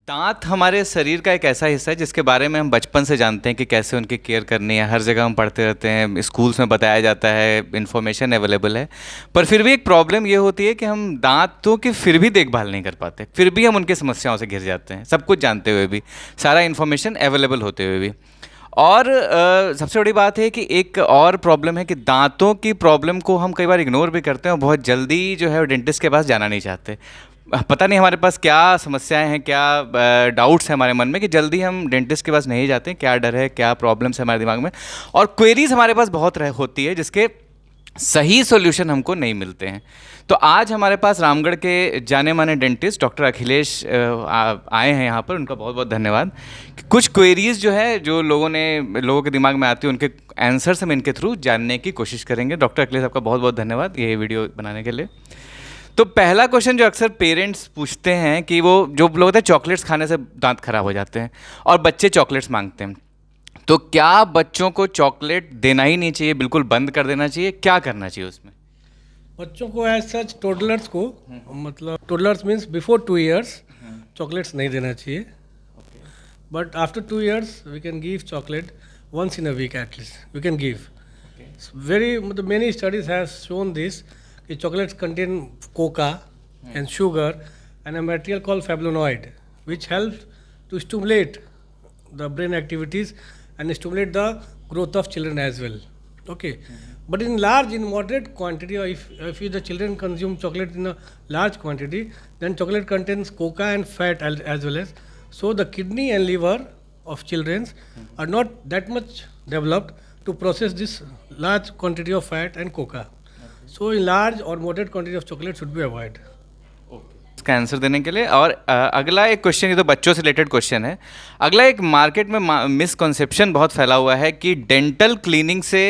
दांत हमारे शरीर का एक ऐसा हिस्सा है जिसके बारे में हम बचपन से जानते हैं कि कैसे उनकी केयर करनी है। हर जगह हम पढ़ते रहते हैं, स्कूल्स में बताया जाता है, इन्फॉर्मेशन अवेलेबल है। पर फिर भी एक प्रॉब्लम ये होती है कि हम दांतों की फिर भी देखभाल नहीं कर पाते, फिर भी हम उनकी समस्याओं से घिर जाते हैं, सब कुछ जानते हुए भी, सारा इन्फॉर्मेशन अवेलेबल होते हुए भी। और सबसे बड़ी बात है कि एक और प्रॉब्लम है कि दांतों की प्रॉब्लम को हम कई बार इग्नोर भी करते हैं और बहुत जल्दी जो है डेंटिस्ट के पास जाना नहीं चाहते। पता नहीं हमारे पास क्या समस्याएं हैं, क्या डाउट्स हैं हमारे मन में कि जल्दी हम डेंटिस्ट के पास नहीं जाते। क्या डर है, क्या प्रॉब्लम्स है हमारे दिमाग में, और क्वेरीज हमारे पास बहुत होती है जिसके सही सॉल्यूशन हमको नहीं मिलते हैं। तो आज हमारे पास रामगढ़ के जाने माने डेंटिस्ट डॉक्टर अखिलेश आए हैं यहाँ पर। उनका बहुत बहुत धन्यवाद। कुछ क्वेरीज जो है जो लोगों के दिमाग में आती है, उनके आंसर्स हम इनके थ्रू जानने की कोशिश करेंगे। डॉक्टर अखिलेश, आपका बहुत बहुत धन्यवाद ये वीडियो बनाने के लिए। तो पहला क्वेश्चन जो अक्सर पेरेंट्स पूछते हैं कि वो जो लोग होते हैं चॉकलेट्स खाने से दांत खराब हो जाते हैं और बच्चे चॉकलेट्स मांगते हैं, तो क्या बच्चों को चॉकलेट देना ही नहीं चाहिए, बिल्कुल बंद कर देना चाहिए, क्या करना चाहिए उसमें? बच्चों को एज सच टोडलर्स को मतलब toddlers means before 2 years chocolates नहीं देना चाहिए। But after 2 years we can give chocolate once in a week at least we can give. Very मतलब many studies have shown this कि chocolates contain coca and sugar and a material called flavonoid which helps to stimulate the brain activities and stimulate the growth of children as well. Okay. But in moderate quantity, or if the children consume chocolate in a large quantity, then chocolate contains coca and fat as well as. So the kidney and liver of children are not that much developed to process this large quantity of fat and coca. So in large or moderate quantity of chocolate should be avoided. इसका answer देने के लिए। और अगला एक question, ये तो बच्चों से रिलेटेड क्वेश्चन है। अगला एक मार्केट में मिसकंसेप्शन बहुत फैला हुआ है कि डेंटल क्लीनिंग से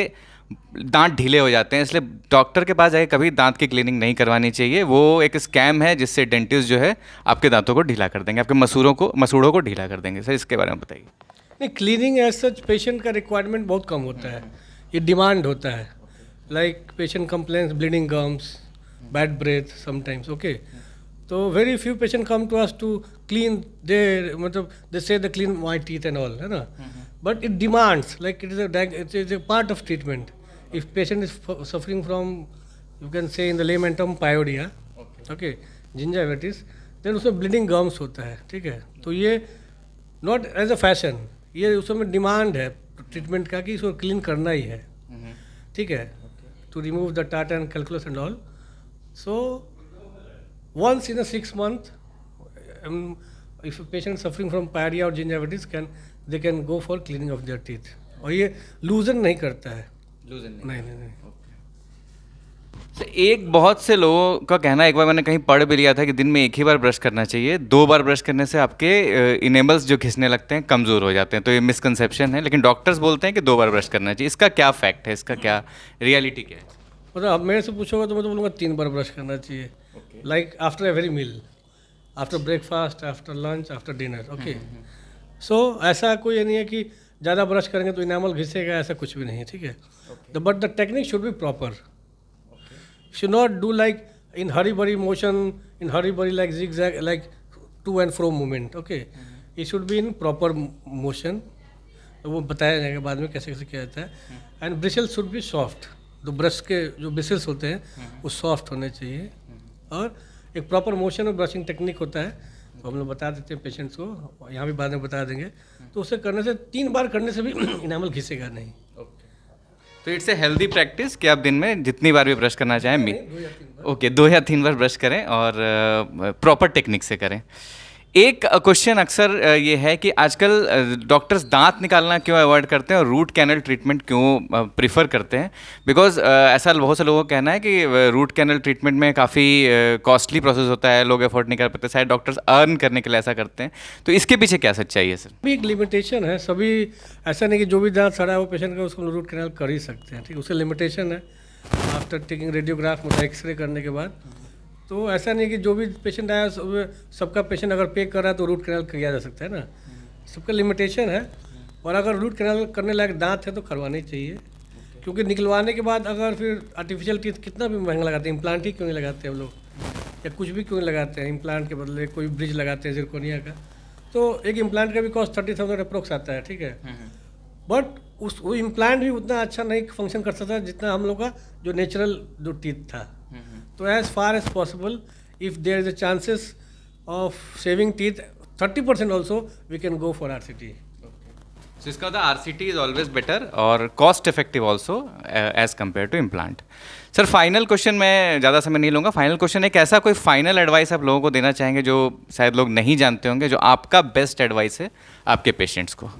दांत ढीले हो जाते हैं, इसलिए डॉक्टर के पास जाके कभी दांत की क्लीनिंग नहीं करवानी चाहिए। वो एक स्कैम है जिससे डेंटिस्ट जो है आपके दांतों को ढीला कर देंगे, आपके मसूड़ों को ढीला कर देंगे। सर इसके बारे में बताइए। नहीं, क्लीनिंग एज सच पेशेंट का रिक्वायरमेंट बहुत कम होता है, ये डिमांड होता है। Like patient complains bleeding gums, bad breath sometimes. Okay, तो very few patient come to us to clean they मतलब they say the clean my teeth and all, है ना। But it demands like it is a part of treatment. If patient is suffering from you can say in the layman term पायोडिया, okay, जिंजाइटिस, then उसमें bleeding gums होता है। ठीक है, तो ये not as a fashion, ये उसमें डिमांड है ट्रीटमेंट का कि इसको क्लीन करना ही है। ठीक है, to remove the tartar and calculus and all. So once in a 6 month, if a patient suffering from pyorrhea or gingivitis they can go for cleaning of their teeth. और ये लूजन नहीं करता है, लूजन नहीं। तो एक बहुत से लोगों का कहना, एक बार मैंने कहीं पढ़ भी लिया था कि दिन में एक ही बार ब्रश करना चाहिए, 2 बार ब्रश करने से आपके इनेबल्स जो घिसने लगते हैं कमज़ोर हो जाते हैं। तो ये मिसकंसेप्शन है, लेकिन डॉक्टर्स बोलते हैं कि 2 बार ब्रश करना चाहिए। इसका क्या फैक्ट है, इसका क्या रियलिटी क्या है? मतलब आप मेरे से पूछोगे तो मैं तो बोलूँगा 3 बार ब्रश करना चाहिए। Like after every meal, after breakfast, after lunch, after dinner. Okay, so ऐसा कोई ये नहीं है कि ज़्यादा ब्रश करेंगे तो इनेमल घिसेगा, ऐसा कुछ भी नहीं है। ठीक है, but the technique should be proper. Should not do like in hurry-burry motion, in hurry-burry like zigzag, like to and fro movement. Okay, it should be in proper motion. तो वो बताया जाएगा बाद में कैसे कैसे किया जाता है। And bristles should be soft, तो ब्रश के जो ब्रिसल्स होते हैं वो सॉफ्ट होने चाहिए। और एक प्रॉपर मोशन और ब्रशिंग टेक्निक होता है, तो हम लोग बता देते हैं पेशेंट्स को, यहाँ भी बाद में बता देंगे। तो उसे करने से 3 बार करने से भी इनामल घिसेगा नहीं। तो इट्स ए हेल्दी प्रैक्टिस कि आप दिन में जितनी बार भी ब्रश करना चाहें, ओके, 2 या 3 बार ब्रश करें और प्रॉपर टेक्निक से करें। एक क्वेश्चन अक्सर ये है कि आजकल डॉक्टर्स दांत निकालना क्यों अवॉइड करते हैं और रूट कैनल ट्रीटमेंट क्यों प्रीफर करते हैं? बिकॉज ऐसा बहुत से लोगों का कहना है कि रूट कैनल ट्रीटमेंट में काफ़ी कॉस्टली प्रोसेस होता है, लोग अफोर्ड नहीं कर पाते, शायद डॉक्टर्स अर्न करने के लिए ऐसा करते हैं। तो इसके पीछे क्या सच्चाई है सर? भी एक लिमिटेशन है, सभी ऐसा नहीं कि जो भी दांत सड़ा है वो पेशेंट का उसको रूट कैनल कर ही सकते हैं। ठीक, उससे लिमिटेशन है। आफ्टर टेकिंग रेडियोग्राफ मतलब एक्सरे करने के बाद, तो ऐसा नहीं कि जो भी पेशेंट आया सबका पेशेंट अगर पे कर रहा है तो रूट कैनल किया जा सकता है ना, सबका लिमिटेशन है। और अगर रूट कैनल करने लायक दांत है तो करवानी चाहिए, क्योंकि निकलवाने के बाद अगर फिर आर्टिफिशियल टीथ कितना भी महंगा लगाते हैं, इम्प्लांट ही क्यों नहीं लगाते हम लोग, या कुछ भी क्यों नहीं लगाते हैं, इम्प्लांट के बदले कोई ब्रिज लगाते हैं जिरकोनिया का, तो एक इम्प्लांट का भी कॉस्ट 30,000 अप्रोक्स आता है, ठीक है। बट वो इम्प्लांट भी उतना अच्छा नहीं फंक्शन कर सकता जितना हम लोग का जो नेचुरल जो टीथ था। तो as far as possible if there is a chances of saving teeth 30% also we can go for RCT। So इसका होता है RCT इज ऑलवेज बेटर और cost effective also as compare to implant. Sir final question, मैं ज़्यादा समय नहीं लूँगा। Final question एक ऐसा कोई फाइनल एडवाइस आप लोगों को देना चाहेंगे जो शायद लोग नहीं जानते होंगे, जो आपका बेस्ट एडवाइस है आपके पेशेंट्स को?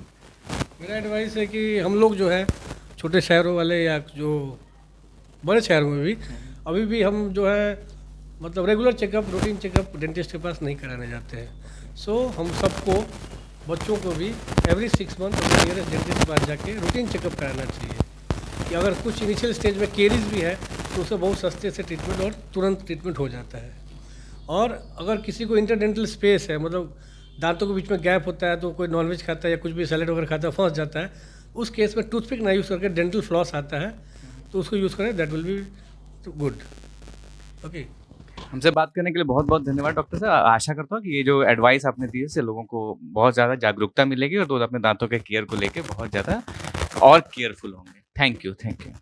मेरा एडवाइस है कि हम लोग जो है छोटे शहरों वाले या जो बड़े शहरों में भी अभी भी हम जो है मतलब regular checkup, routine checkup dentist के पास नहीं कराने जाते हैं। सो हम सबको, बच्चों को भी एवरी 6 मंथ अपने नियरेस्ट डेंटिस्ट के पास जाके रूटीन चेकअप कराना चाहिए कि अगर कुछ इनिशियल स्टेज में केरीज भी है तो उसे बहुत सस्ते से ट्रीटमेंट और तुरंत ट्रीटमेंट हो जाता है। और अगर किसी को इंटरडेंटल स्पेस है, मतलब दांतों के बीच में गैप होता है, तो कोई नॉनवेज खाता है या कुछ भी सैलेड वगैरह खाता है, फंस जाता है, उस केस में टूथपिक ना यूज़ करके डेंटल फ्लॉस आता है तो उसको यूज़ करें, that will be good. Okay, हमसे बात करने के लिए बहुत बहुत धन्यवाद डॉक्टर साहब। आशा करता हूँ कि ये जो एडवाइस आपने दी है इससे लोगों को बहुत ज़्यादा जागरूकता मिलेगी और लोग अपने दांतों के केयर को लेके बहुत ज़्यादा और केयरफुल होंगे। Thank you, thank you.